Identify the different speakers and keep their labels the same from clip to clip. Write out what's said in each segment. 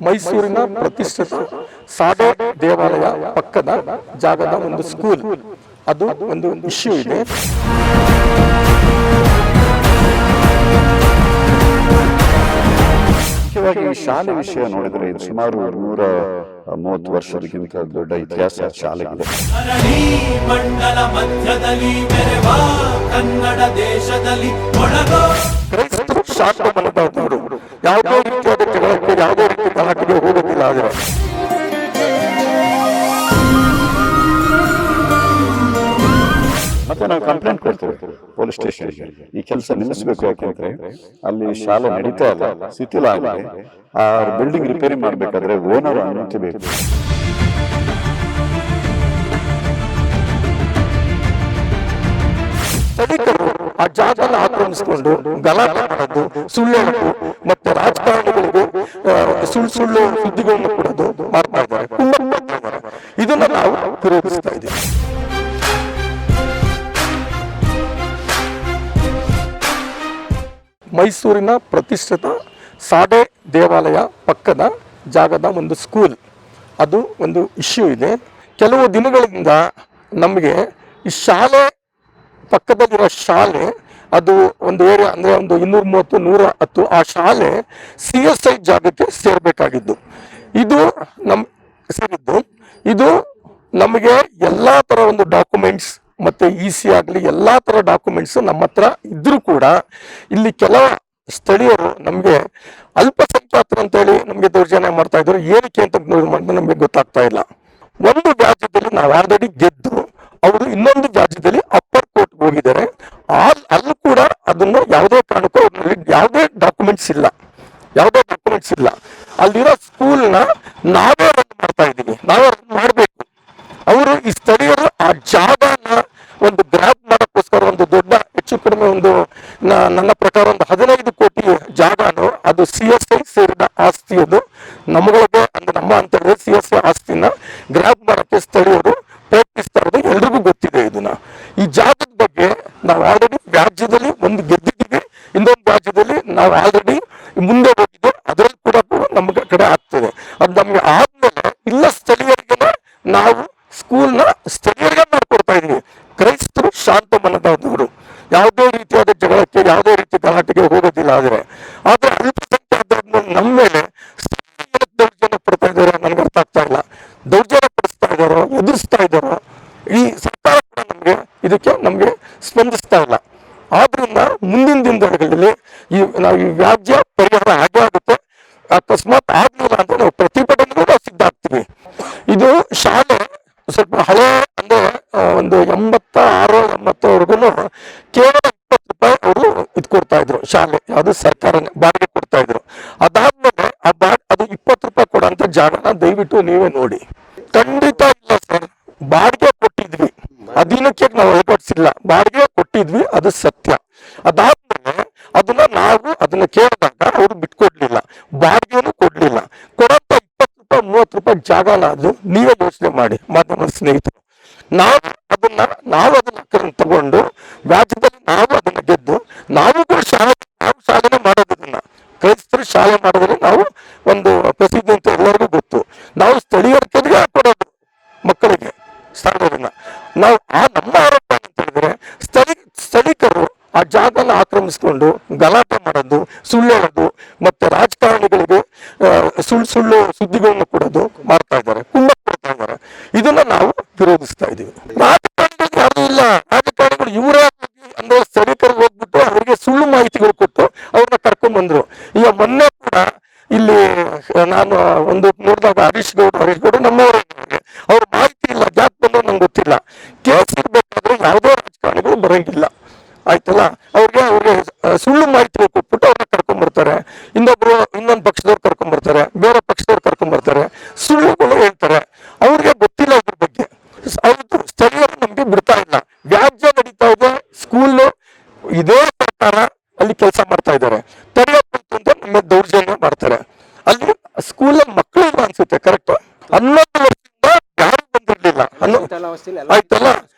Speaker 1: ಮೈಸೂರಿನ ಪ್ರತಿಷ್ಠಿತ ಸಾಡೆ ದೇವಾಲಯ ಪಕ್ಕದ ಜಾಗದ ಒಂದು ಸ್ಕೂಲ್, ಅದು ಒಂದು ಇಶ್ಯೂ ಇದೆ.
Speaker 2: ಮುಖ್ಯವಾಗಿ ಈ ಶಾಲೆ ವಿಷಯ ನೋಡಿದರೆ ಇದು ಸುಮಾರು 130 ವರ್ಷಕ್ಕಿಂತ ದೊಡ್ಡ ಇತಿಹಾಸ ಶಾಲೆಗಿದೆ.
Speaker 1: ಕ್ರೈಸ್ತರು ಶಾಂತ ಮನದವರು, ಯಾವುದೇ ರೀತಿಯಾದ ಜಗಳಕ್ಕೆ ಯಾವುದೇ ರೀತಿ ಗಲಾಟೆಗೆ ಹೋಗೋದಿಲ್ಲ. ಆದರೆ
Speaker 2: ಮತ್ತೆ ನಾವು ಕಂಪ್ಲೇಂಟ್ ಕೊಡ್ತೇವೆ ಪೊಲೀಸ್ ಸ್ಟೇಷನ್ಗೆ, ಈ ಕೆಲಸ ನಿಲ್ಲಿಸಬೇಕು. ಯಾಕೆಂದ್ರೆ ಅಲ್ಲಿ ಶಾಲೆ ನಡೀತಾ ಇಲ್ಲ, ಶಿಥಿಲ ಆಗಿದೆ. ಆ ಬಿಲ್ಡಿಂಗ್ ರಿಪೇರಿ ಮಾಡ್ಬೇಕಾದ್ರೆ ಓನರ್ ಅನುಮತಿ ಬೇಕು.
Speaker 1: ಸೈನಿಕರು ಆ ಜಾಗನ ಆಕ್ರಮಿಸಿಕೊಂಡು ಗಲಾಟೆ ಮಾಡೋದು, ಸುಳ್ಳು ಹೇಳೋದು, ಮತ್ತೆ ರಾಜಕಾರಣಿಗಳಿಗೆ ಸುಳ್ಳು ಸುದ್ದಿಗಳನ್ನು ಕೊಡೋದು ಮಾಡ್ತಾ ಇದ್ದಾರೆ. ಇದನ್ನ ನಾವು ವಿರೋಧಿಸ್ತಾ ಇದ್ದೀವಿ. ಮೈಸೂರಿನ ಪ್ರತಿಷ್ಠಿತ ಸಾಡೆ ದೇವಾಲಯ ಪಕ್ಕದ ಜಾಗದ ಒಂದು ಸ್ಕೂಲ್, ಅದು ಒಂದು ಇಶ್ಯೂ ಇದೆ. ಕೆಲವು ದಿನಗಳಿಂದ ನಮಗೆ ಈ ಶಾಲೆ ಪಕ್ಕದಲ್ಲಿರೋ ಶಾಲೆ, ಅದು ಒಂದು ಏರಿಯಾ ಅಂದರೆ ಒಂದು 230-110 ಆ ಶಾಲೆ CSI ಜಾಗಕ್ಕೆ ಸೇರಬೇಕಾಗಿದ್ದು, ಇದು ಸೇರಿದ್ದು. ಇದು ನಮಗೆ ಎಲ್ಲ ಥರ ಒಂದು ಡಾಕ್ಯುಮೆಂಟ್ಸ್ ಮತ್ತು EC ಆಗಲಿ ಎಲ್ಲ ಥರ ಡಾಕ್ಯುಮೆಂಟ್ಸ್ ನಮ್ಮ ಹತ್ರ ಇದ್ರೂ ಕೂಡ ಇಲ್ಲಿ ಕೆಲವು ಸ್ಥಳೀಯರು ನಮಗೆ ಅಲ್ಪಸಂಖ್ಯಾತರು ಅಂತೇಳಿ ನಮಗೆ ದೌರ್ಜನ್ಯ ಮಾಡ್ತಾ ಇದ್ರು. ಏನಕ್ಕೆ ಅಂತ ನಮಗೆ ಗೊತ್ತಾಗ್ತಾ ಇಲ್ಲ. ಒಂದು ವ್ಯಾಜ್ಯದಲ್ಲಿ ನಾವು ಆಲ್ರೆಡಿ ಗೆದ್ದು, ಅವರು ಇನ್ನೊಂದು ವ್ಯಾಜ್ಯದಲ್ಲಿ ಅಪ್ಪರ್ ಕೋರ್ಟ್ಗೆ ಹೋಗಿದ್ದಾರೆ. ಅಲ್ಲೂ ಕೂಡ ಅದನ್ನು ಯಾವುದೇ ಕಾರಣಕ್ಕೂ ಅವ್ರಲ್ಲಿ ಯಾವುದೇ ಡಾಕ್ಯುಮೆಂಟ್ಸ್ ಇಲ್ಲ. ಅಲ್ಲಿರೋ ಸ್ಕೂಲ್ನ ನಾವೇ ರನ್ ಮಾಡ್ತಾ ಇದ್ದೀವಿ, ನಾವೇ ರನ್ ಮಾಡಬೇಕು. ಅವರು ಈ ಸ್ಥಳೀಯರು ಆ ಜಾಗನ ಒಂದು ಗ್ರಾಬ್ ಮಾಡೋಕ್ಕೋಸ್ಕರ ಒಂದು ದೊಡ್ಡ ಹೆಚ್ಚು ಕಡಿಮೆ ಒಂದು ನನ್ನ ಪ್ರಕಾರ ಒಂದು 15 ಕೋಟಿ ಜಾಗನು, ಅದು CSI ಸೇರಿದ ಆಸ್ತಿ. ಅದು ನಮ್ಮಗಳಿಗೆ ಅಂದ್ರೆ ನಮ್ಮ ಅಂತ ಹೇಳಿದ್ರೆ CSI ಆಸ್ತಿನ ಗ್ರಾಬ್ ಮಾಡೋಕ್ಕೆ ಸ್ಥಳೀಯರು ಪ್ರಯತ್ನಿಸ್ತಾ ಇರೋದು ಎಲ್ರಿಗೂ ಗೊತ್ತಿದೆ. ಇದನ್ನ ಈ ಜಾಗದ ಬಗ್ಗೆ ನಾವು ಆಲ್ರೆಡಿ ವ್ಯಾಜ್ಯದಲ್ಲಿ ಒಂದು ಗೆದ್ದಿದ್ದೀವಿ, ಇನ್ನೊಂದು ವ್ಯಾಜ್ಯದಲ್ಲಿ ನಾವು ಆಲ್ರೆಡಿ ಮುಂದೆ ಹೋಗಿದ್ದು, ಅದರಲ್ಲಿ ಕೂಡ ನಮ್ಮ ಕಡೆ ಆಗ್ತದೆ. ಅದು ನಮ್ಗೆ ಆದ್ಮೇಲೆ ಇಲ್ಲ ಸ್ಥಳೀಯರಿಗೆ ನಾವು ಸ್ಕೂಲ್ನ ಸ್ಥಳೀಯರಿಗೆ ಮಾಡ್ಕೊಡ್ತಾ ಇದೀವಿ. ಕ್ರೈಸ್ತರು ಶಾಂತ ಮನದವರು, ಯಾವುದೇ ರೀತಿಯಾದ ಜಗಳಕ್ಕೆ ಯಾವುದೇ ರೀತಿ ಗಲಾಟೆಗೆ ಹೋಗೋದಿಲ್ಲ. ಆದರೆ ಅಲ್ಪಸಂಖ್ಯಾತರ ನಮ್ಮ ಮೇಲೆ ದೌರ್ಜನ್ಯ ಪಡ್ತಾ ಇದ್ದಾರೋ ನನಗೆ ಅರ್ಥ ಆಗ್ತಾ ಇಲ್ಲ. ದೌರ್ಜನ್ಯ ಪಡಿಸ್ತಾ ಇದ್ದಾರೋ, ಎದುರಿಸ್ತಾ ಇದ್ದಾರೋ, ಈ ಸರ್ಕಾರ ಕೂಡ ಇದಕ್ಕೆ ನಮಗೆ ಸ್ಪಂದಿಸ್ತಾ ಇಲ್ಲ. ಆದ್ರಿಂದ ಮುಂದಿನ ದಿನಗಳಲ್ಲಿ ನಾವು ಈ ವ್ಯಾಜ್ಯ ಪರಿಹಾರ ಆಗೇ ಆಗುತ್ತೆ. ಅಕಸ್ಮಾತ್ ಆಗ್ಲಿಲ್ಲ ಅಂದ್ರೆ ನಾವು ಪ್ರತಿಭಟನೆಗೂ ಸಿದ್ಧ ಆಗ್ತೀವಿ. ಇದು ಶಾಲೆ ಸ್ವಲ್ಪ ಹಳೆ ಅಂದ್ರೆ ಒಂದು 86-80ವರೆಗೂ ಕೇವಲ 20 ರೂಪಾಯಿ ಅವರು ಇದು ಕೊಡ್ತಾ ಇದ್ರು ಶಾಲೆ, ಯಾವುದು ಸರ್ಕಾರನೇ ಬಾಡಿಗೆ ಕೊಡ್ತಾ ಇದ್ರು. ಅದಾದ್ಮೇಲೆ ಅದು 20 ರೂಪಾಯಿ ಕೊಡೋಂಥ ಜಾಗನ ದಯವಿಟ್ಟು ನೀವೇ ನೋಡಿ. ಖಂಡಿತ ಇಲ್ಲ ಸರ್, ಬಾಡಿಗೆ ಕೊಟ್ಟಿದ್ವಿ, ಅಧೀನಕ್ಕೆ ನಾವು ಹೊರಪಡಿಸಿಲ್ಲ, ಬಾಡಿಗೆ ಕೊಟ್ಟಿದ್ವಿ, ಅದು ಸತ್ಯ. ಅದಾದ್ಮೇಲೆ ಅದನ್ನ ಕೇಳಿದಾಗ ಅವರು ಬಿಟ್ಕೊಡ್ಲಿಲ್ಲ, ಬಾಡಿಗೆನೂ ಕೊಡ್ಲಿಲ್ಲ. ಕೊಡಂತ 20 ರೂಪಾಯಿ 30 ರೂಪಾಯಿ ಜಾಗನ ಅದು ನೀವೇ ಯೋಚನೆ ಮಾಡಿ ಮಾಧ್ಯಮ ಸ್ನೇಹಿತರು. ನಾವು ಅದನ್ನ ತಗೊಂಡು ವ್ಯಾಜ್ಯದಲ್ಲಿ ನಾವು ಅದನ್ನ ಗೆದ್ದು ನಾವು ಕೂಡ ಶಾಲೆನೇ ಮಾಡೋದನ್ನ ಕ್ರೈಸ್ತರು ಶಾಲೆ ಮಾಡೋದ್ರಲ್ಲಿ ನಾವು ಒಂದು ಪ್ರಸಿದ್ಧಿ ಅಂತ ಎಲ್ಲರಿಗೂ ಗೊತ್ತು. ನಾವು ಸ್ಥಳೀಯರ ಕೆಳಗೆ ಕೊಡೋದು ಮಕ್ಕಳಿಗೆ ಸ್ಥಳೀಯರನ್ನ ನಾವು ನಮ್ಮ ಆರೋಪ ಅಂತ ಹೇಳಿದ್ರೆ ಸ್ಥಳೀಕರು ಆ ಜಾಗನ ಆಕ್ರಮಿಸಿಕೊಂಡು ಗಲಾಟೆ ಮಾಡೋದು, ಸುಳ್ಳು ಹೇಳೋದು, ಮತ್ತೆ ರಾಜಕಾರಣಿಗಳಿಗೆ ಸುಳ್ಳು ಸುದ್ದಿಗಳನ್ನು ಕೊಡೋದು ಮಾಡ್ತಾ ಇದ್ದಾರೆ, ಕೊಡ್ತಾ ಇದ್ದಾರೆ. ಇದನ್ನ ನಾವು ವಿರೋಧಿಸ್ತಾ ಇದೀವಿ. ರಾಜಕಾರಣಿಗಳು ಯಾರು ಇಲ್ಲ, ರಾಜಕಾರಣಿಗಳು ಇವರೇ ಅಂದ್ರೆ ಸ್ಥಳೀಕರಿಗೆ ಹೋಗ್ಬಿಟ್ಟು ಅವರಿಗೆ ಸುಳ್ಳು ಮಾಹಿತಿಗಳು ಕೊಟ್ಟು ಅವ್ರನ್ನ ಕರ್ಕೊಂಡ್ ಬಂದ್ರು. ಈಗ ಮೊನ್ನೆ ಕೂಡ ಇಲ್ಲಿ ನಾನು ಒಂದು ನೋಡಿದಾಗ ಹರೀಶ್ ಗೌಡ ನಮ್ಮವರೇ, ಅವ್ರ ಮಾಹಿತಿ ಇಲ್ಲ, ಯಾಕೆ ಬಂದ್ರು ನಂಗೆ ಗೊತ್ತಿಲ್ಲ. ಕೇಸ್ ಇರ್ಬೇಕಾದ್ರೆ ಯಾವುದೇ ರಾಜಕಾರಣಿಗಳು ಬರಂಗಿಲ್ಲ, ಆಯ್ತಲ್ಲ. ಅವ್ರಿಗೆ ಸುಳ್ಳು ಮಾಹಿತಿ ಕೊಟ್ಬಿಟ್ಟು ಅವ್ರನ್ನ ಕರ್ಕೊಂಡ್ ಬರ್ತಾರೆ. ಇನ್ನೊಂದು ಪಕ್ಷದವ್ರು ಕರ್ಕೊಂಡ್ ಬರ್ತಾರೆ, ಬೇರೆ ಪಕ್ಷದವ್ರು ಕರ್ಕೊಂಡ್ ಬರ್ತಾರೆ, ಸುಳ್ಳುಗಳು ಹೇಳ್ತಾರೆ. ಅವ್ರಿಗೆ ಗೊತ್ತಿಲ್ಲ ಇದ್ರ ಬಗ್ಗೆ. ಹೌದು, ಸ್ಥಳೀಯರು ನಮ್ಗೆ ಬಿಡ್ತಾ ಇಲ್ಲ. ವ್ಯಾಜ್ಯ ನಡೀತಾ ಇದೆ, ಸ್ಕೂಲ್ ಇದೇ ಸರ್ಕಾರ ಅಲ್ಲಿ ಕೆಲಸ ಮಾಡ್ತಾ ಇದ್ದಾರೆ. ತಡೆಯಬೇಕು ನಮ್ಮ ದೌರ್ಜನ್ಯ ಮಾಡ್ತಾರೆ. ಅಲ್ಲಿ ಸ್ಕೂಲಲ್ಲಿ ಮಕ್ಕಳು ಅನ್ಸುತ್ತೆ ಕರೆಕ್ಟ್ 11 ವರ್ಷದಿಂದ ಯಾರು ಬಂದಿರ್ಲಿಲ್ಲ ಆಯ್ತಲ್ಲ.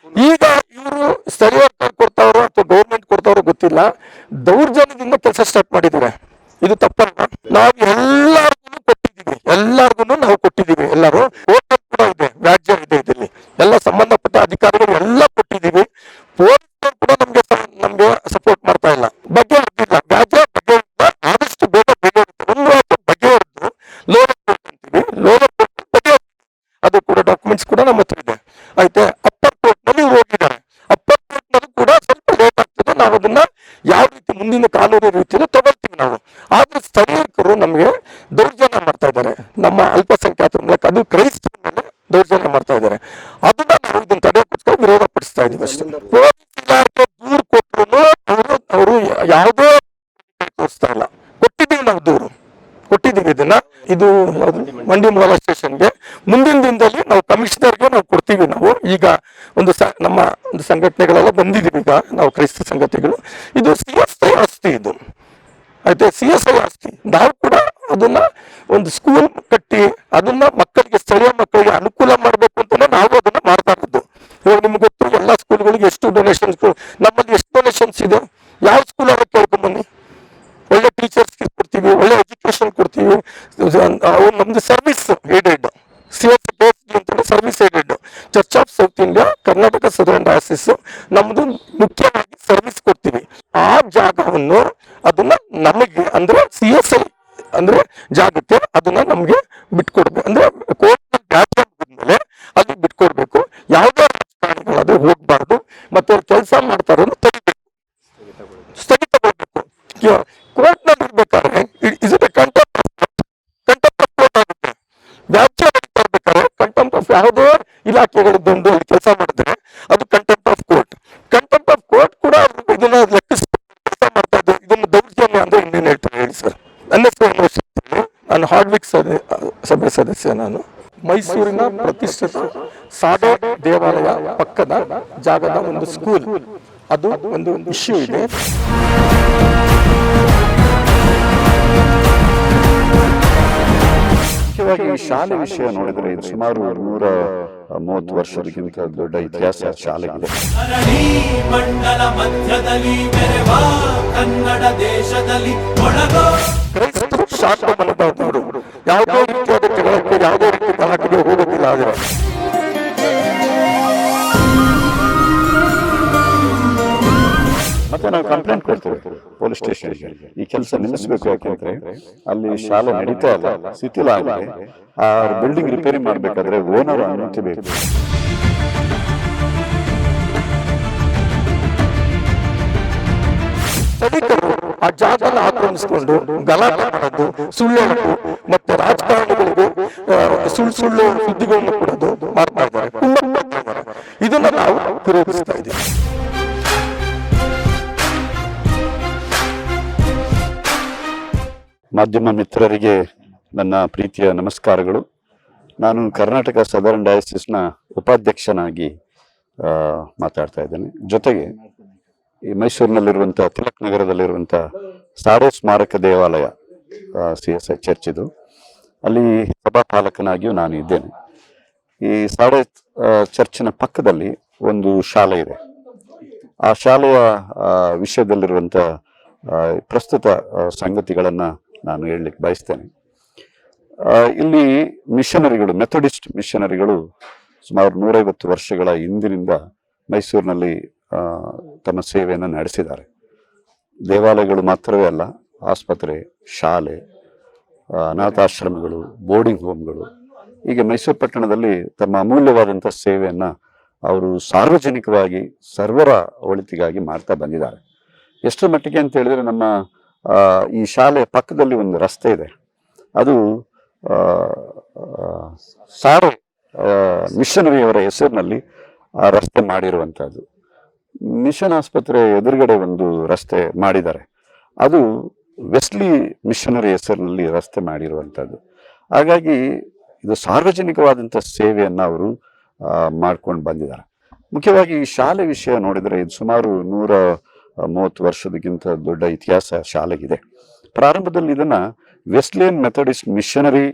Speaker 1: ಈಗ ಇವರು ಸ್ಥಳೀಯರು ಕೊಡ್ತಾವ್ರೋ ಅಥವಾ ಗೌರ್ಮೆಂಟ್ ಕೊಡ್ತಾವ್ರೋ ಗೊತ್ತಿಲ್ಲ, ದೌರ್ಜನ್ಯದಿಂದ ಕೆಲಸ ಸ್ಟಾರ್ಟ್ ಮಾಡಿದ್ದಾರೆ. ಇದು ತಪ್ಪಲ್ಲ. ನಾವು ಎಲ್ಲರಿಗೂ ಕೊಟ್ಟಿದ್ದೀವಿ, ಕೂಡ ನಮ್ಮ ಹತ್ರ ಇದೆ. ಆಯ್ತಾ, ಅಪ್ಪರ್ ಕೋರ್ಟ್ನಲ್ಲಿ ಹೋಗಿದ್ದಾರೆ. ಅಪ್ಪರ್ ಕೋರ್ಟ್ನಲ್ಲಿ ಕೂಡ ಸ್ವಲ್ಪ ಲೇಟ್ ಆಗ್ತದೆ. ನಾವು ಅದನ್ನ ಯಾವ ರೀತಿ ಮುಂದಿನ ಕಾನೂನು ರೀತಿಯಲ್ಲಿ ತಗೊಳ್ತೀವಿ ನಾವು. ಆದ್ರೆ ಸ್ಥಳೀಯರು ನಮಗೆ ದೌರ್ಜನ್ಯ ಮಾಡ್ತಾ ಇದ್ದಾರೆ. ನಮ್ಮ ಅಲ್ಪಸಂಖ್ಯಾತರ ಮೂಲಕ, ಅದು ಕ್ರೈಸ್ತರ ಮೇಲೆ ದೌರ್ಜನ್ಯ ಮಾಡ್ತಾ ಇದ್ದಾರೆ. ಅದನ್ನ ನಾವು ಇದನ್ನ ತಡೆಯೋಕ್ಕೋಸ್ಕರ ವಿರೋಧ ಪಡಿಸ್ತಾ ಇದೀವಿ ಅಷ್ಟೇ. ಪೊಲೀಸ್ ಇಲಾಖೆ ದೂರು ಕೊಟ್ಟರು ಅವರು ಯಾವುದೇ ತೋರಿಸ್ತಾ ಇಲ್ಲ. ಕೊಟ್ಟಿದ್ದೀವಿ ನಾವು ದೂರು, ಕೊಟ್ಟಿದ್ದೀವಿ ಇದನ್ನ. ಇದು ಯಾವುದು ಮಂಡಿ ಮೂಲ ಸ್ಟೇಷನ್ಗೆ ಮುಂದಿನ ದಿನದಲ್ಲಿ ನಾವು ಕಮಿಷನರ್ಗೆ ನಾವು ಕೊಡ್ತೀವಿ. ನಾವು ಈಗ ನಮ್ಮ ಒಂದು ಸಂಘಟನೆಗಳೆಲ್ಲ ಬಂದಿದ್ದೀವಿ. ಈಗ ನಾವು ಕ್ರೈಸ್ತ ಸಂಘಟನೆಗಳು, ಇದು CSI ಆಸ್ತಿ, ಇದು ಆಯ್ತಾ, CSI ಆಸ್ತಿ. ನಾವು ಕೂಡ ಅದನ್ನ ಒಂದು ಸ್ಕೂಲ್ ಕಟ್ಟಿ ಅದನ್ನ ಮಕ್ಕಳಿಗೆ, ಸ್ಥಳೀಯ ಮಕ್ಕಳಿಗೆ ಅನುಕೂಲ ಮಾಡಬೇಕು ಅಂತಾನೆ ನಾವು ಅದನ್ನ ಮಾಡ್ತಾ ಇದ್ದು. ಇವಾಗ ನಿಮ್ಗೆ ಗೊತ್ತು, ಎಲ್ಲ ಸ್ಕೂಲ್ಗಳಿಗೆ ಎಷ್ಟು ಡೊನೇಷನ್ಸ್, ನಮ್ಮಲ್ಲಿ ಎಷ್ಟು ಡೊನೇಷನ್ಸ್ ಇದೆ. ಯಾವ ಸ್ಕೂಲ್ ಆಗ ಕೇಳ್ಕೊಂಬನ್ನಿ, ಒಳ್ಳೆ ಟೀಚರ್ಸ್ ಕೊಡ್ತೀವಿ, ಒಳ್ಳೆ ಎಜುಕೇಶನ್ ಕೊಡ್ತೀವಿ. ನಮ್ದು ಸರ್ವಿಸ್ ಏಡೆಡ್, CSI ಅಂತೇಳಿ service aided church of south India Karnataka southern diocese ನಮ್ದು ಮುಖ್ಯವಾಗಿ ಸರ್ವಿಸ್ ಕೊಡ್ತೀವಿ. ಆ ಜಾಗವನ್ನು ಅದನ್ನ ನಮಗೆ ಅಂದ್ರೆ CSI ಅಂದ್ರೆ ಜಾಗಕ್ಕೆ ಅದನ್ನ ನಮ್ಗೆ ಬಿಟ್ಕೊಡ್ಬೇಕು. ಅಂದ್ರೆ ಕೋರ್ಟ್ ವ್ಯಾಜ್ಯ ಮುಗಿದ್ಮೇಲೆ ಅಲ್ಲಿ ಬಿಟ್ಕೊಡ್ಬೇಕು. ಯಾವುದೇ ರಾಜಕಾರಣಿಗಳಾದ್ರೆ ಹೋಗ್ಬಾರ್ದು, ಮತ್ತೆ ಅವ್ರು ಕೆಲಸ ಮಾಡ್ತಾ ಇರೋದು ತೆಗಿಬೇಕು, ಸ್ಥಗಿತಗೊಳ್ಬೇಕು. ಕೋರ್ಟ್ ನಲ್ಲಿ ಇರ್ಬೇಕಾದ್ರೆ is it contempt of court ಆಗುತ್ತೆ. ವ್ಯಾಜ್ಯ ನಡೀತಾ ಇರ್ಬೇಕಾದ್ರೆ ಕಂಟೆಂಪ್ಟ್ ಆಫ್ ಯಾವುದೇ ಇಲಾಖೆಗಳಿದ್ದು ಅಲ್ಲಿ ಕೆಲಸ ಮಾಡಿದ್ರೆ ಅದು contempt of court. Contempt of court ಕೂಡ ಇದನ್ನ ಲೆಕ್ಕಿಸ್ಕೊಂಡು ಕೆಲಸ ಮಾಡ್ತಾ ಇದ್ದಾರೆ. ಇದನ್ನು ದೌರ್ಜನ್ಯ ಅಂದ್ರೆ ಇನ್ನೇನು ಹೇಳ್ತಾರೆ ಹೇಳಿ ಸರ್. ನನ್ನ ಹೆಸರು, ನಾನು ಹಾರ್ಡ್ವಿಕ್ ಸಭೆ ಸದಸ್ಯ. ನಾನು ಮೈಸೂರಿನ ಪ್ರತಿಷ್ಠಿತ ಸಾಡೆ ದೇವಾಲಯ ಪಕ್ಕದ ಜಾಗದ ಒಂದು ಸ್ಕೂಲ್, ಅದು ಒಂದು ಇಶ್ಯೂ ಇದೆ.
Speaker 2: ಮುಖ್ಯವಾಗಿ ಈ ಶಾಲೆ ವಿಷಯ ನೋಡಿದ್ರೆ ಇದು ಸುಮಾರು 130 ವರ್ಷದಕ್ಕಿಂತ ದೊಡ್ಡ ಇತಿಹಾಸ ಶಾಲೆಗಿದೆ.
Speaker 3: ಮಂಡಲ ಮಧ್ಯದಲ್ಲಿ ಕನ್ನಡ ದೇಶದಲ್ಲಿ
Speaker 1: ಕ್ರೈಸ್ತರು ಶಾಂತ ಮನೋಭಾವದವರು, ಯಾವುದೇ ರೀತಿಯಾದ ಜಗಳಕ್ಕೆ, ಯಾವುದೇ ರೀತಿ ಗಲಾಟೆಗೆ ಹೋಗೋದಿಲ್ಲ. ಆದರೆ
Speaker 2: ಮತ್ತೆ ನಾವು ಕಂಪ್ಲೇಂಟ್ ಕೊಡ್ತೇವೆ ಪೊಲೀಸ್ ಸ್ಟೇಷನ್ಗೆ, ಈ ಕೆಲಸ ನಿಲ್ಲಿಸಬೇಕು. ಯಾಕೆಂದ್ರೆ ಅಲ್ಲಿ ಶಾಲೆ ನಡೀತಾ ಇಲ್ಲ, ಶಿಥಿಲ ಆಗಿದೆ. ಆ ಬಿಲ್ಡಿಂಗ್ ರಿಪೇರಿ ಮಾಡ್ಬೇಕಾದ್ರೆ ಓನರ್ ಅನುಮತಿ ಬೇಕು.
Speaker 1: ಸೈನಿಕರು ಆ ಜಾಗನ ಆಕ್ರಮಿಸಿಕೊಂಡು ಗಲಾಟೆ ಮಾಡೋದು, ಸುಳ್ಳು ಹೇಳೋದು, ಮತ್ತೆ ರಾಜಕಾರಣಿಗಳಿಗೆ ಸುಳ್ಳು ಸುದ್ದಿಗಳನ್ನು ಕೊಡೋದು ಮಾಡ್ತಾ ಇದ್ದಾರೆ. ಇದನ್ನ ನಾವು ವಿರೋಧಿಸ್ತಾ ಇದ್ದೀವಿ.
Speaker 2: ಮಾಧ್ಯಮ ಮಿತ್ರರಿಗೆ ನನ್ನ ಪ್ರೀತಿಯ ನಮಸ್ಕಾರಗಳು. ನಾನು ಕರ್ನಾಟಕ ಸದರ್ನ್ ಡಯಾಸಿಸ್ನ ಉಪಾಧ್ಯಕ್ಷನಾಗಿ ಮಾತಾಡ್ತಾ ಇದ್ದೇನೆ. ಜೊತೆಗೆ ಈ ಮೈಸೂರಿನಲ್ಲಿರುವಂಥ ತಿಲಕ್ ನಗರದಲ್ಲಿರುವಂಥ ಸಾಡೆ ಸ್ಮಾರಕ ದೇವಾಲಯ CSI ಚರ್ಚ್ ಇದು, ಅಲ್ಲಿ ಸಭಾಪಾಲಕನಾಗಿಯೂ ನಾನು ಇದ್ದೇನೆ. ಈ ಸಾಡೆ ಚರ್ಚಿನ ಪಕ್ಕದಲ್ಲಿ ಒಂದು ಶಾಲೆ ಇದೆ. ಆ ಶಾಲೆಯ ವಿಷಯದಲ್ಲಿರುವಂಥ ಪ್ರಸ್ತುತ ಸಂಗತಿಗಳನ್ನು ನಾನು ಹೇಳಲಿಕ್ಕೆ ಬಯಸ್ತೇನೆ. ಇಲ್ಲಿ ಮಿಷನರಿಗಳು, ಮೆಥಡಿಸ್ಟ್ ಮಿಷನರಿಗಳು ಸುಮಾರು 150 ವರ್ಷಗಳ ಹಿಂದಿನಿಂದ ಮೈಸೂರಿನಲ್ಲಿ ತಮ್ಮ ಸೇವೆಯನ್ನು ನಡೆಸಿದ್ದಾರೆ. ದೇವಾಲಯಗಳು ಮಾತ್ರವೇ ಅಲ್ಲ, ಆಸ್ಪತ್ರೆ, ಶಾಲೆ, ಅನಾಥಾಶ್ರಮಗಳು, ಬೋರ್ಡಿಂಗ್ ಹೋಮ್ಗಳು, ಹೀಗೆ ಮೈಸೂರು ಪಟ್ಟಣದಲ್ಲಿ ತಮ್ಮ ಅಮೂಲ್ಯವಾದಂಥ ಸೇವೆಯನ್ನು ಅವರು ಸಾರ್ವಜನಿಕವಾಗಿ ಸರ್ವರ ಒಳಿತಿಗಾಗಿ ಮಾಡ್ತಾ ಬಂದಿದ್ದಾರೆ. ಎಷ್ಟರ ಮಟ್ಟಿಗೆ ಅಂತ ಹೇಳಿದ್ರೆ, ನಮ್ಮ ಈ ಶಾಲೆಯ ಪಕ್ಕದಲ್ಲಿ ಒಂದು ರಸ್ತೆ ಇದೆ. ಅದು ಸಾರೆ ಮಿಷನರಿಯವರ ಹೆಸರಿನಲ್ಲಿ ಆ ರಸ್ತೆ ಮಾಡಿರುವಂಥದ್ದು. ಮಿಷನ್ ಆಸ್ಪತ್ರೆ ಎದುರುಗಡೆ ಒಂದು ರಸ್ತೆ ಮಾಡಿದ್ದಾರೆ, ಅದು ವೆಸ್ಲಿ ಮಿಷನರಿ ಹೆಸರಿನಲ್ಲಿ ರಸ್ತೆ ಮಾಡಿರುವಂಥದ್ದು. ಹಾಗಾಗಿ ಇದು ಸಾರ್ವಜನಿಕವಾದಂಥ ಸೇವೆಯನ್ನು ಅವರು ಮಾಡ್ಕೊಂಡು ಬಂದಿದ್ದಾರೆ. ಮುಖ್ಯವಾಗಿ ಈ ಶಾಲೆ ವಿಷಯ ನೋಡಿದರೆ ಇದು ಸುಮಾರು 130 ವರ್ಷದಕ್ಕಿಂತ ದೊಡ್ಡ ಇತಿಹಾಸ ಶಾಲೆಗಿದೆ. ಪ್ರಾರಂಭದಲ್ಲಿ ಇದನ್ನ ವೆಸ್ಲಿಯನ್ ಮೆಥಡಿಸ್ಟ್ ಮಿಷನರಿ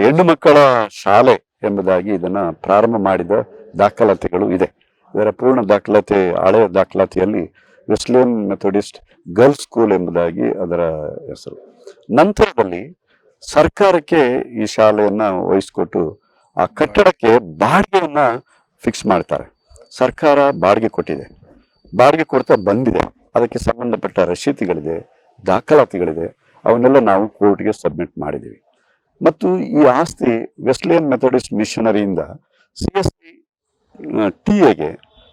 Speaker 2: ಹೆಣ್ಣು ಮಕ್ಕಳ ಶಾಲೆ ಎಂಬುದಾಗಿ ಇದನ್ನ ಪ್ರಾರಂಭ ಮಾಡಿದ ದಾಖಲಾತಿಗಳು ಇದೆ. ಇದರ ಪೂರ್ಣ ದಾಖಲಾತಿ, ಹಳೆಯ ದಾಖಲಾತಿಯಲ್ಲಿ ವೆಸ್ಲಿಯನ್ ಮೆಥಡಿಸ್ಟ್ ಗರ್ಲ್ಸ್ ಸ್ಕೂಲ್ ಎಂಬುದಾಗಿ ಅದರ ಹೆಸರು. ನಂತರದಲ್ಲಿ ಸರ್ಕಾರಕ್ಕೆ ಈ ಶಾಲೆಯನ್ನ ವಹಿಸಿಕೊಟ್ಟು ಆ ಕಟ್ಟಡಕ್ಕೆ ಬಾಡಿಗೆಯನ್ನ ಫಿಕ್ಸ್ ಮಾಡ್ತಾರೆ. ಸರ್ಕಾರ ಬಾಡಿಗೆ ಕೊಟ್ಟಿದೆ, ಬಾಡಿಗೆ ಕೊಡ್ತಾ ಬಂದಿದೆ. ಅದಕ್ಕೆ ಸಂಬಂಧಪಟ್ಟ ರಶೀತಿಗಳಿದೆ, ದಾಖಲಾತಿಗಳಿದೆ, ಅವನ್ನೆಲ್ಲ ನಾವು ಕೋರ್ಟ್ಗೆ ಸಬ್ಮಿಟ್ ಮಾಡಿದ್ದೀವಿ. ಮತ್ತು ಈ ಆಸ್ತಿ ವೆಸ್ಲಿಯನ್ ಮೆಥಡಿಸ್ಟ್ ಮಿಷನರಿಯಿಂದ CSI TA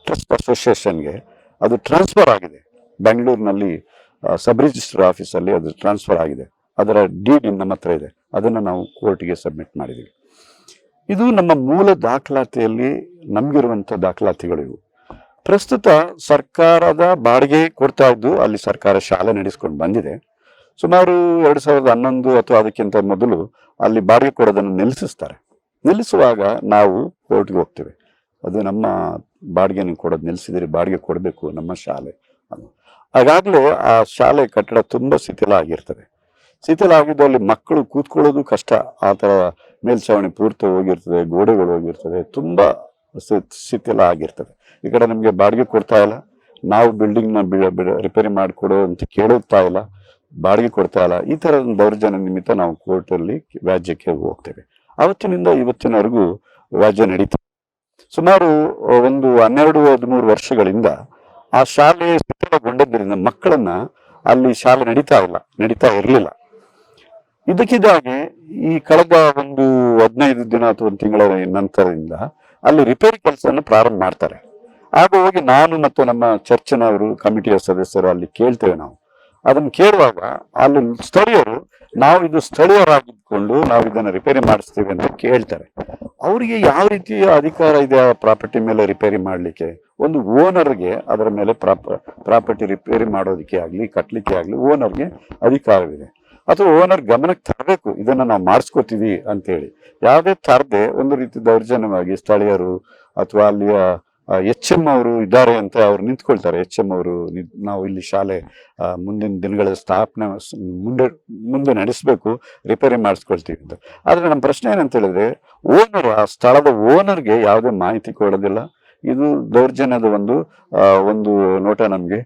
Speaker 2: ಟ್ರಸ್ಟ್ ಅಸೋಸಿಯೇಷನ್ಗೆ ಅದು ಟ್ರಾನ್ಸ್ಫರ್ ಆಗಿದೆ. ಬೆಂಗಳೂರಿನಲ್ಲಿ ಸಬ್ ರಿಜಿಸ್ಟರ್ ಆಫೀಸಲ್ಲಿ ಅದು ಟ್ರಾನ್ಸ್ಫರ್ ಆಗಿದೆ. ಅದರ ಡೀಡ್ ನಮ್ಮ ಹತ್ರ ಇದೆ. ಅದನ್ನು ನಾವು ಕೋರ್ಟ್ಗೆ ಸಬ್ಮಿಟ್ ಮಾಡಿದ್ದೀವಿ. ಇದು ನಮ್ಮ ಮೂಲ ದಾಖಲಾತಿಯಲ್ಲಿ ನಮಗಿರುವಂಥ ದಾಖಲಾತಿಗಳು ಇವು. ಪ್ರಸ್ತುತ ಸರ್ಕಾರದ ಬಾಡಿಗೆ ಕೊಡ್ತಾ ಇದ್ದು ಅಲ್ಲಿ ಸರ್ಕಾರ ಶಾಲೆ ನಡೆಸ್ಕೊಂಡು ಬಂದಿದೆ. ಸುಮಾರು 2011 ಅಥವಾ ಅದಕ್ಕಿಂತ ಮೊದಲು ಅಲ್ಲಿ ಬಾಡಿಗೆ ಕೊಡೋದನ್ನು ನಿಲ್ಲಿಸ್ತಾರೆ. ನಿಲ್ಲಿಸುವಾಗ ನಾವು ಕೋರ್ಟ್ಗೆ ಹೋಗ್ತೇವೆ. ಅದು ನಮ್ಮ ಬಾಡಿಗೆ ನೀವು ಕೊಡೋದು ನಿಲ್ಲಿಸಿದಿರಿ, ಬಾಡಿಗೆ ಕೊಡಬೇಕು ನಮ್ಮ ಶಾಲೆ ಅದು. ಹಾಗಾಗಲೇ ಆ ಶಾಲೆ ಕಟ್ಟಡ ತುಂಬ ಶಿಥಿಲ ಆಗಿರ್ತದೆ. ಶಿಥಿಲ ಆಗಿದ್ದು ಅಲ್ಲಿ ಮಕ್ಕಳು ಕೂತ್ಕೊಳ್ಳೋದು ಕಷ್ಟ. ಆ ಥರ ಮೇಲ್ಛಾವಣಿ ಪೂರ್ತಿ ಹೋಗಿರ್ತದೆ, ಗೋಡೆಗಳು ಹೋಗಿರ್ತದೆ, ತುಂಬ ಶಿಥಿಲ ಆಗಿರ್ತದೆ. ಈ ಕಡೆ ನಮಗೆ ಬಾಡಿಗೆ ಕೊಡ್ತಾ ಇಲ್ಲ, ನಾವು ಬಿಲ್ಡಿಂಗ್ನ ರಿಪೇರಿ ಮಾಡಿಕೊಡೋ ಅಂತ ಕೇಳುತ್ತಾ ಇಲ್ಲ, ಬಾಡಿಗೆ ಕೊಡ್ತಾ ಇಲ್ಲ. ಈ ಥರ ದೌರ್ಜನ್ಯ ನಿಮಿತ್ತ ನಾವು ಕೋರ್ಟಲ್ಲಿ ವ್ಯಾಜ್ಯಕ್ಕೆ ಹೋಗ್ತೇವೆ. ಆವತ್ತಿನಿಂದ ಇವತ್ತಿನವರೆಗೂ ವ್ಯಾಜ್ಯ ನಡೀತದೆ. ಸುಮಾರು ಒಂದು 12-13 ವರ್ಷಗಳಿಂದ ಆ ಶಾಲೆ ಶಿಥಿಲಗೊಂಡದ್ರಿಂದ ಮಕ್ಕಳನ್ನ ಅಲ್ಲಿ ಶಾಲೆ ನಡೀತಾ ಇರಲಿಲ್ಲ. ಇದಕ್ಕಿದ್ದಾಗೆ ಈ ಕಳೆದ ಒಂದು 15 ದಿನ ಅಥವಾ ಒಂದು ತಿಂಗಳ ನಂತರದಿಂದ ಅಲ್ಲಿ ರಿಪೇರಿ ಕೆಲಸವನ್ನು ಪ್ರಾರಂಭ ಮಾಡ್ತಾರೆ. ಆಗ ಹೋಗಿ ನಾನು ಮತ್ತು ನಮ್ಮ ಚರ್ಚಿನವರು, ಕಮಿಟಿಯ ಸದಸ್ಯರು ಅಲ್ಲಿ ಕೇಳ್ತೇವೆ. ನಾವು ಅದನ್ನು ಕೇಳುವಾಗ ಅಲ್ಲಿ ಸ್ಥಳೀಯರು ನಾವು ಇದು ಸ್ಥಳೀಯರಾಗಿದ್ಕೊಂಡು ನಾವು ಇದನ್ನು ರಿಪೇರಿ ಮಾಡಿಸ್ತೀವಿ ಅಂತ ಕೇಳ್ತಾರೆ. ಅವರಿಗೆ ಯಾವ ರೀತಿಯ ಅಧಿಕಾರ ಇದೆ ಆ ಪ್ರಾಪರ್ಟಿ ಮೇಲೆ ರಿಪೇರಿ ಮಾಡಲಿಕ್ಕೆ? ಒಂದು ಓನರ್ಗೆ ಅದರ ಮೇಲೆ ಪ್ರಾಪರ್ಟಿ ರಿಪೇರಿ ಮಾಡೋದಕ್ಕೆ ಆಗಲಿ ಕಟ್ಟಲಿಕ್ಕೆ ಆಗಲಿ ಓನರ್ಗೆ ಅಧಿಕಾರವಿದೆ. ಅಥವಾ ಓನರ್ ಗಮನಕ್ಕೆ ತರಬೇಕು, ಇದನ್ನು ನಾವು ಮಾಡಿಸ್ಕೋತೀವಿ ಅಂತೇಳಿ. ಯಾವುದೇ ತರದೆ ಒಂದು ರೀತಿ ದೌರ್ಜನ್ಯವಾಗಿ ಸ್ಥಳೀಯರು ಅಥವಾ ಅಲ್ಲಿಯ HM ಅವರು ಇದ್ದಾರೆ ಅಂತ ಅವ್ರು ನಿಂತ್ಕೊಳ್ತಾರೆ. HM ಅವರು ನಾವು ಇಲ್ಲಿ ಶಾಲೆ ಮುಂದಿನ ದಿನಗಳ ಸ್ಥಾಪನೆ ಮುಂದೆ ನಡೆಸಬೇಕು, ರಿಪೇರಿ ಮಾಡಿಸ್ಕೊಳ್ತೀವಿ ಅಂತ. ಆದರೆ ನಮ್ಮ ಪ್ರಶ್ನೆ ಏನಂತ ಹೇಳಿದ್ರೆ, ಓನರ್, ಆ ಸ್ಥಳದ ಓನರ್ಗೆ ಯಾವುದೇ ಮಾಹಿತಿ ಕೊಡೋದಿಲ್ಲ. ಇದು ದೌರ್ಜನ್ಯದ ಒಂದು ನೋಟ ನಮಗೆ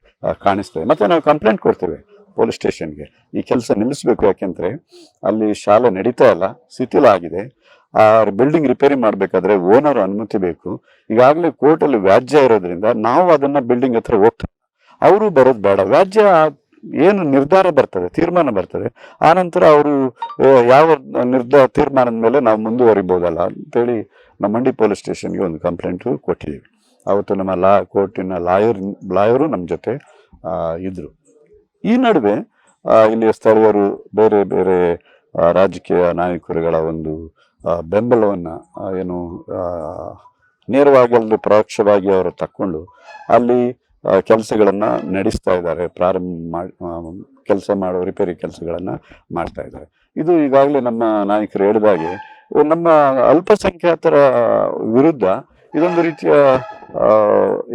Speaker 2: ಕಾಣಿಸ್ತದೆ. ಮತ್ತೆ ನಾವು ಕಂಪ್ಲೇಂಟ್ ಕೊಡ್ತೇವೆ ಪೊಲೀಸ್ ಸ್ಟೇಷನ್ಗೆ, ಈ ಕೆಲಸ ನಿಲ್ಲಿಸ್ಬೇಕು, ಯಾಕೆಂದ್ರೆ ಅಲ್ಲಿ ಶಾಲೆ ನಡೀತಾ ಇಲ್ಲ, ಶಿಥಿಲ ಆಗಿದೆ. ಆ ಬಿಲ್ಡಿಂಗ್ ರಿಪೇರಿ ಮಾಡಬೇಕಾದ್ರೆ ಓನರ್ ಅನುಮತಿ ಬೇಕು. ಈಗಾಗಲೇ ಕೋರ್ಟಲ್ಲಿ ವ್ಯಾಜ್ಯ ಇರೋದ್ರಿಂದ ನಾವು ಅದನ್ನ ಬಿಲ್ಡಿಂಗ್ ಹತ್ರ ಹೋಗ್ತೇವೆ. ಅವರು ಬರೋದು ಬೇಡ. ವ್ಯಾಜ್ಯ ಏನು ನಿರ್ಧಾರ ಬರ್ತದೆ, ತೀರ್ಮಾನ ಬರ್ತದೆ, ಆನಂತರ ಅವರು ಯಾವ ತೀರ್ಮಾನದ ಮೇಲೆ ನಾವು ಮುಂದುವರಿಬೋದಲ್ಲ ಅಂತೇಳಿ ನಮ್ಮ ಮಂಡಿ ಪೊಲೀಸ್ ಸ್ಟೇಷನ್ಗೆ ಒಂದು ಕಂಪ್ಲೇಂಟ್ ಕೊಟ್ಟಿದ್ದೀವಿ. ಅವತ್ತು ನಮ್ಮ ಕೋರ್ಟಿನ ಲಾಯರು ನಮ್ಮ ಜೊತೆ ಇದ್ರು. ಈ ನಡುವೆ ಇಲ್ಲಿ ಸ್ಥಳೀಯರು ಬೇರೆ ಬೇರೆ ರಾಜಕೀಯ ನಾಯಕರುಗಳ ಒಂದು ಬೆಂಬಲವನ್ನು ಏನು ನೇರವಾಗಿ ಅಲ್ಲದೆ ಪರೋಕ್ಷವಾಗಿ ಅವರು ತಕ್ಕೊಂಡು ಅಲ್ಲಿ ಕೆಲಸಗಳನ್ನ ನಡೆಸ್ತಾ ಇದ್ದಾರೆ. ಕೆಲಸ ಮಾಡೋ ರಿಪೇರಿ ಕೆಲಸಗಳನ್ನ ಮಾಡ್ತಾ ಇದ್ದಾರೆ. ಇದು ಈಗಾಗಲೇ ನಮ್ಮ ನಾಯಕರು ಹೇಳಿದಾಗೆ ನಮ್ಮ ಅಲ್ಪಸಂಖ್ಯಾತರ ವಿರುದ್ಧ ಇದೊಂದು ರೀತಿಯ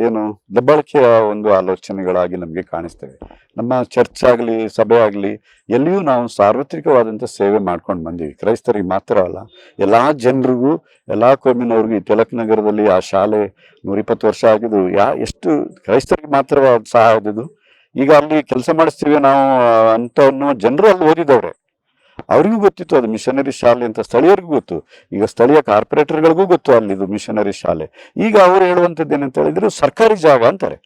Speaker 2: ಏನು ದಬ್ಬಾಳಿಕೆಯ ಒಂದು ಆಲೋಚನೆಗಳಾಗಿ ನಮಗೆ ಕಾಣಿಸ್ತವೆ. ನಮ್ಮ ಚರ್ಚ್ ಆಗಲಿ ಸಭೆ ಆಗಲಿ ಎಲ್ಲಿಯೂ ನಾವು ಸಾರ್ವತ್ರಿಕವಾದಂಥ ಸೇವೆ ಮಾಡ್ಕೊಂಡು ಬಂದೀವಿ. ಕ್ರೈಸ್ತರಿಗೆ ಮಾತ್ರ ಅಲ್ಲ, ಎಲ್ಲ ಜನರಿಗೂ, ಎಲ್ಲ ಕೋಮಿನವ್ರಿಗೂ. ಈ ತಿಲಕ್ ನಗರದಲ್ಲಿ ಆ ಶಾಲೆ 120 ವರ್ಷ ಆಗಿದ್ದು ಎಷ್ಟು ಕ್ರೈಸ್ತರಿಗೆ ಮಾತ್ರ ಸಹ ಆದದ್ದು. ಈಗ ಅಲ್ಲಿ ಕೆಲಸ ಮಾಡಿಸ್ತೀವಿ ನಾವು ಅಂತ ಅನ್ನೋ ಜನರು ಅಲ್ಲಿ ಓದಿದವ್ರೆ, ಅವ್ರಿಗೂ ಗೊತ್ತಿತ್ತು ಅದು ಮಿಷನರಿ ಶಾಲೆ ಅಂತ, ಸ್ಥಳೀಯರಿಗೂ ಗೊತ್ತು. ಈಗ ಸ್ಥಳೀಯ ಕಾರ್ಪೊರೇಟರ್ಗಳಿಗೂ ಗೊತ್ತು ಅಲ್ಲಿ ಇದು ಮಿಷನರಿ ಶಾಲೆ. ಈಗ ಅವ್ರು ಹೇಳುವಂಥದ್ದು ಏನಂತ ಹೇಳಿದ್ರು, ಸರ್ಕಾರಿ ಜಾಗ ಅಂತಾರೆ.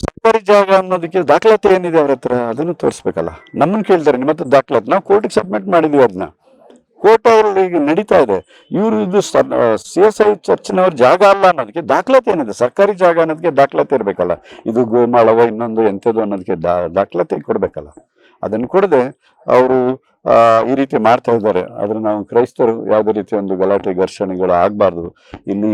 Speaker 2: ಸರ್ಕಾರಿ ಜಾಗ ಅನ್ನೋದಕ್ಕೆ ದಾಖಲಾತಿ ಏನಿದೆ ಅವ್ರ ಹತ್ರ, ಅದನ್ನು ತೋರಿಸ್ಬೇಕಲ್ಲ. ನಮ್ಮನ್ನು ಕೇಳ್ತಾರೆ, ನಿಮ್ಮ ಹತ್ರ ದಾಖಲಾತಿ? ನಾವು ಕೋರ್ಟಿಗೆ ಸಬ್ಮಿಟ್ ಮಾಡಿದ್ವಿ ಅದನ್ನ. ಕೋರ್ಟ್ ಅವ್ರಲ್ಲಿ ಈಗ ನಡೀತಾ ಇದೆ. ಇವರು ಇದು CSI ಚರ್ಚ್ನವ್ರ ಜಾಗ ಅಲ್ಲ ಅನ್ನೋದಕ್ಕೆ ದಾಖಲಾತಿ ಏನಿದೆ? ಸರ್ಕಾರಿ ಜಾಗ ಅನ್ನೋದಕ್ಕೆ ದಾಖಲಾತಿ ಇರಬೇಕಲ್ಲ. ಇದು ಗೋಮಾಳವ ಇನ್ನೊಂದು ಎಂಥದ್ದು ಅನ್ನೋದಕ್ಕೆ ದಾಖಲಾತಿ ಕೊಡ್ಬೇಕಲ್ಲ. ಅದನ್ನು ಕೊಡದೆ ಅವರು ಈ ರೀತಿ ಮಾಡ್ತಾ ಇದ್ದಾರೆ. ಆದ್ರೆ ನಾವು ಕ್ರೈಸ್ತರು ಯಾವುದೇ ರೀತಿಯ ಒಂದು ಗಲಾಟೆ ಘರ್ಷಣೆಗಳು ಆಗ್ಬಾರ್ದು. ಇಲ್ಲಿ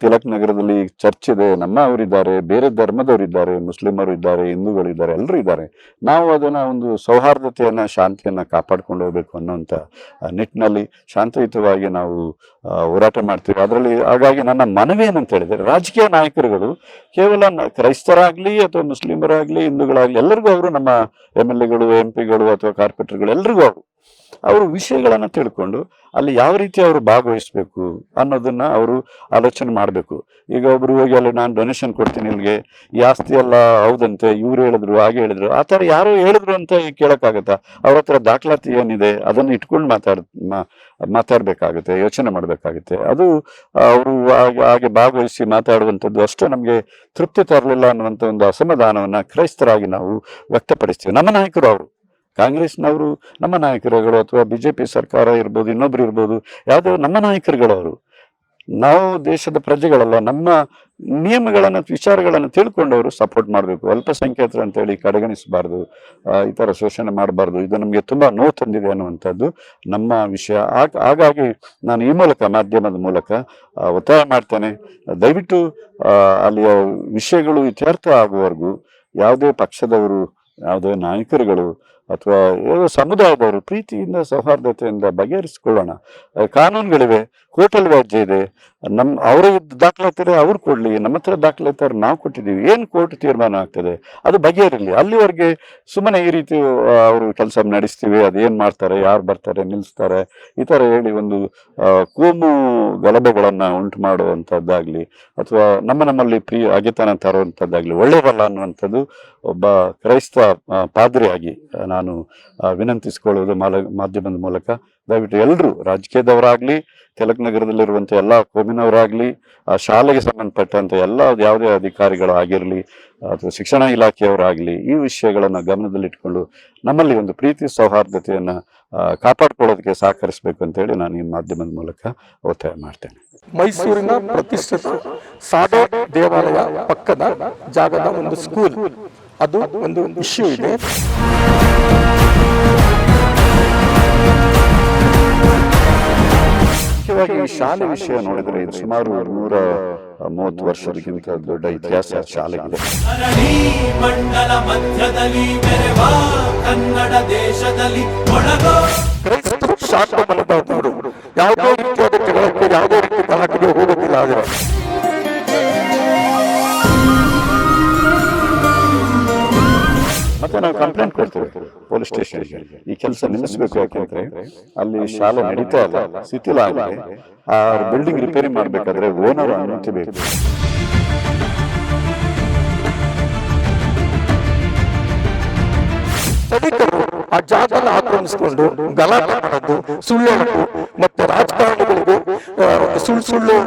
Speaker 2: ತಿಲಕ್ ನಗರದಲ್ಲಿ ಚರ್ಚ್ ಇದೆ, ನಮ್ಮವರಿದ್ದಾರೆ, ಬೇರೆ ಧರ್ಮದವರಿದ್ದಾರೆ, ಮುಸ್ಲಿಮರು ಇದ್ದಾರೆ, ಹಿಂದೂಗಳು ಇದ್ದಾರೆ, ಎಲ್ಲರೂ ಇದ್ದಾರೆ. ನಾವು ಅದನ್ನ ಒಂದು ಸೌಹಾರ್ದತೆಯನ್ನ, ಶಾಂತಿಯನ್ನ ಕಾಪಾಡ್ಕೊಂಡು ಹೋಗ್ಬೇಕು ಅನ್ನೋಂಥ ನಿಟ್ಟಿನಲ್ಲಿ ಶಾಂತಿಯುತವಾಗಿ ನಾವು ಹೋರಾಟ ಮಾಡ್ತೀವಿ. ಅದರಲ್ಲಿ ಹಾಗಾಗಿ ನನ್ನ ಮನವಿ ಏನಂತ ಹೇಳಿದ್ರೆ, ರಾಜಕೀಯ ನಾಯಕರುಗಳು ಕೇವಲ ಕ್ರೈಸ್ತರಾಗ್ಲಿ ಅಥವಾ ಮುಸ್ಲಿಮರಾಗ್ಲಿ ಹಿಂದೂಗಳಾಗ್ಲಿ ಎಲ್ಲರಿಗೂ ಅವರು ನಮ್ಮ MLAಗಳು, MP ಗಳು ಅಥವಾ ಕಾರ್ಪೊರೇಟರ್ಗಳು ಎಲ್ರಿಗೂ ಅವರು ವಿಷಯಗಳನ್ನ ತಿಳ್ಕೊಂಡು ಅಲ್ಲಿ ಯಾವ ರೀತಿ ಅವರು ಭಾಗವಹಿಸ್ಬೇಕು ಅನ್ನೋದನ್ನ ಅವರು ಆಲೋಚನೆ ಮಾಡಬೇಕು. ಈಗ ಒಬ್ರು ಹೋಗಿ ಅಲ್ಲಿ ನಾನು ಡೊನೇಷನ್ ಕೊಡ್ತೀನಿ ಇಲ್ಲಿಗೆ, ಈ ಆಸ್ತಿ ಎಲ್ಲ ಹೌದಂತೆ, ಇವ್ರು ಹೇಳಿದ್ರು, ಹಾಗೆ ಹೇಳಿದ್ರು, ಆ ಥರ ಯಾರೋ ಹೇಳಿದ್ರು ಅಂತ ಕೇಳಕ್ಕಾಗತ್ತಾ? ಅವ್ರ ಹತ್ರ ದಾಖಲಾತಿ ಏನಿದೆ ಅದನ್ನು ಇಟ್ಕೊಂಡು ಮಾತಾಡ್ಬೇಕಾಗುತ್ತೆ, ಯೋಚನೆ ಮಾಡ್ಬೇಕಾಗುತ್ತೆ. ಅದು ಅವರು ಹಾಗೆ ಭಾಗವಹಿಸಿ ಮಾತಾಡುವಂಥದ್ದು ಅಷ್ಟು ನಮಗೆ ತೃಪ್ತಿ ತರಲಿಲ್ಲ ಅನ್ನುವಂಥ ಒಂದು ಅಸಮಾಧಾನವನ್ನ ಕ್ರೈಸ್ತರಾಗಿ ನಾವು ವ್ಯಕ್ತಪಡಿಸ್ತೀವಿ. ನಮ್ಮ ನಾಯಕರು ಅವರು ಕಾಂಗ್ರೆಸ್ನವರು ನಮ್ಮ ನಾಯಕರುಗಳು ಅಥವಾ ಬಿಜೆಪಿ ಸರ್ಕಾರ ಇರ್ಬೋದು, ಇನ್ನೊಬ್ರು ಇರ್ಬೋದು, ಯಾವುದೋ ನಮ್ಮ ನಾಯಕರುಗಳವರು. ನಾವು ದೇಶದ ಪ್ರಜೆಗಳಲ್ಲ, ನಮ್ಮ ನಿಯಮಗಳನ್ನು ವಿಚಾರಗಳನ್ನು ತಿಳ್ಕೊಂಡವರು ಸಪೋರ್ಟ್ ಮಾಡಬೇಕು. ಅಲ್ಪಸಂಖ್ಯಾತರು ಅಂತೇಳಿ ಕಡೆಗಣಿಸಬಾರ್ದು, ಈ ಥರ ಶೋಷಣೆ ಮಾಡಬಾರ್ದು. ಇದು ನಮಗೆ ತುಂಬ ನೋವು ತಂದಿದೆ ಅನ್ನುವಂಥದ್ದು ನಮ್ಮ ವಿಷಯ. ಹಾಗಾಗಿ ನಾನು ಈ ಮೂಲಕ, ಮಾಧ್ಯಮದ ಮೂಲಕ ಒತ್ತಾಯ ಮಾಡ್ತೇನೆ, ದಯವಿಟ್ಟು ಅಲ್ಲಿಯ ವಿಷಯಗಳು ಇತ್ಯರ್ಥ ಆಗುವವರೆಗೂ ಯಾವುದೇ ಪಕ್ಷದವರು, ಯಾವುದೇ ನಾಯಕರುಗಳು ಅಥವಾ ಯಾವುದೋ ಸಮುದಾಯದವರು ಪ್ರೀತಿಯಿಂದ ಸೌಹಾರ್ದತೆಯಿಂದ ಬಗೆಹರಿಸಿಕೊಳ್ಳೋಣ. ಕಾನೂನುಗಳಿವೆ, ಕೋರ್ಟಲ್ಲಿ ವ್ಯಾಜ್ಯ ಇದೆ, ಅವರ ದಾಖಲಾತಿರೆ ಅವ್ರು ಕೊಡ್ಲಿ, ನಮ್ಮ ಹತ್ರ ದಾಖಲಾತಿ ನಾವು ಕೊಟ್ಟಿದ್ದೀವಿ, ಏನು ಕೋರ್ಟ್ ತೀರ್ಮಾನ ಆಗ್ತದೆ ಅದು ಬಗೆಹರಿಲಿ. ಅಲ್ಲಿವರೆಗೆ ಸುಮ್ಮನೆ ಈ ರೀತಿ ಅವರು ಕೆಲಸ ನಡೆಸ್ತೀವಿ, ಅದೇನು ಮಾಡ್ತಾರೆ, ಯಾರು ಬರ್ತಾರೆ, ನಿಲ್ಲಿಸ್ತಾರೆ, ಈ ಥರ ಹೇಳಿ ಒಂದು ಕೋಮು ಗಲಭೆಗಳನ್ನು ಉಂಟು ಮಾಡುವಂಥದ್ದಾಗಲಿ ಅಥವಾ ನಮ್ಮಲ್ಲಿ ಅಗೆತನ ತರುವಂಥದ್ದಾಗಲಿ ಒಳ್ಳೆಯದಲ್ಲ ಅನ್ನುವಂಥದ್ದು ಒಬ್ಬ ಕ್ರೈಸ್ತ ಪಾದ್ರಿಯಾಗಿ ನಾನು ವಿನಂತಿಸಿಕೊಳ್ಳುವುದು ಮಾಧ್ಯಮದ ಮೂಲಕ. ದಯವಿಟ್ಟು ಎಲ್ಲರೂ, ರಾಜಕೀಯದವರಾಗಲಿ, ತಿಲಕ್ ನಗರದಲ್ಲಿರುವಂಥ ಎಲ್ಲ ಕೋಮಿನವರಾಗಲಿ, ಆ ಶಾಲೆಗೆ ಸಂಬಂಧಪಟ್ಟಂಥ ಎಲ್ಲ ಯಾವುದೇ ಅಧಿಕಾರಿಗಳು ಆಗಿರಲಿ ಅಥವಾ ಶಿಕ್ಷಣ ಇಲಾಖೆಯವರಾಗಲಿ, ಈ ವಿಷಯಗಳನ್ನು ಗಮನದಲ್ಲಿಟ್ಕೊಂಡು ನಮ್ಮಲ್ಲಿ ಒಂದು ಪ್ರೀತಿ ಸೌಹಾರ್ದತೆಯನ್ನು ಕಾಪಾಡ್ಕೊಳ್ಳೋದಕ್ಕೆ ಸಹಕರಿಸಬೇಕು ಅಂತೇಳಿ ನಾನು ಈ ಮಾಧ್ಯಮದ ಮೂಲಕ ಒತ್ತಾಯ ಮಾಡ್ತೇನೆ.
Speaker 1: ಮೈಸೂರಿನ ಪ್ರತಿಷ್ಠಿತ ಸಾಡೆ ದೇವಾಲಯ ಪಕ್ಕದ ಜಾಗದ ಒಂದು ಸ್ಕೂಲ್, ಅದು ಒಂದು ಇಶ್ಯೂ ಇದೆ.
Speaker 2: ಮುಖ್ಯವಾಗಿ ಈ ಶಾಲೆ ವಿಷಯ ನೋಡಿದರೆ ಇದು ಸುಮಾರು 130 ವರ್ಷದಕ್ಕಿಂತ ದೊಡ್ಡ ಇತಿಹಾಸ ಶಾಲೆಗಿದೆ.
Speaker 3: ಮಂಡಲ ಮಧ್ಯದಲ್ಲಿ ಮೆರೆವ ಕನ್ನಡ ದೇಶದಲ್ಲಿ
Speaker 1: ಕ್ರೈಸ್ತರು ಶಾಂತ ಮನದವರು, ಯಾವುದೇ ರೀತಿಯಾದ ಜಗಳಕ್ಕೆ, ಯಾವುದೇ ರೀತಿ ಗಲಾಟೆಗೆ ಹೋಗೋದಿಲ್ಲ. ಆದರೆ
Speaker 2: ಮತ್ತೆ ನಾವು ಕಂಪ್ಲೇಂಟ್ ಕೊಡ್ತೇವೆ ಪೊಲೀಸ್ ಸ್ಟೇಷನ್ಗೆ, ಈ ಕೆಲಸ ನಿಲ್ಲಿಸಬೇಕು. ಯಾಕೆಂದ್ರೆ ಅಲ್ಲಿ ಶಾಲೆ ನಡೀತಾ ಇಲ್ಲ, ಶಿಥಿಲ ಆಗಿದೆ. ಆ ಬಿಲ್ಡಿಂಗ್ ರಿಪೇರಿ ಮಾಡ್ಬೇಕಾದ್ರೆ ಓನರ್ ಅನುಮತಿ ಬೇಕು.
Speaker 1: ಸೈನಿಕರು ಆ ಜಾಗನ ಆಕ್ರಮಿಸಿಕೊಂಡು ಗಲಾಟೆ ಮಾಡೋದು, ಸುಳ್ಳು ಹೇಳೋದು, ಮತ್ತೆ ರಾಜಕಾರಣಿಗಳಿಗೆ ಸುಳ್ಳು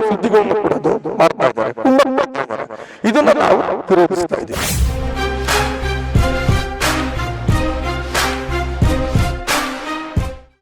Speaker 1: ಸುದ್ದಿಗಳನ್ನು ಕೊಡೋದು ಮಾಡ್ತಾ ಇದ್ದಾರೆ. ಇದನ್ನ ನಾವು ವಿರೋಧಿಸ್ತಾ ಇದ್ದೀವಿ.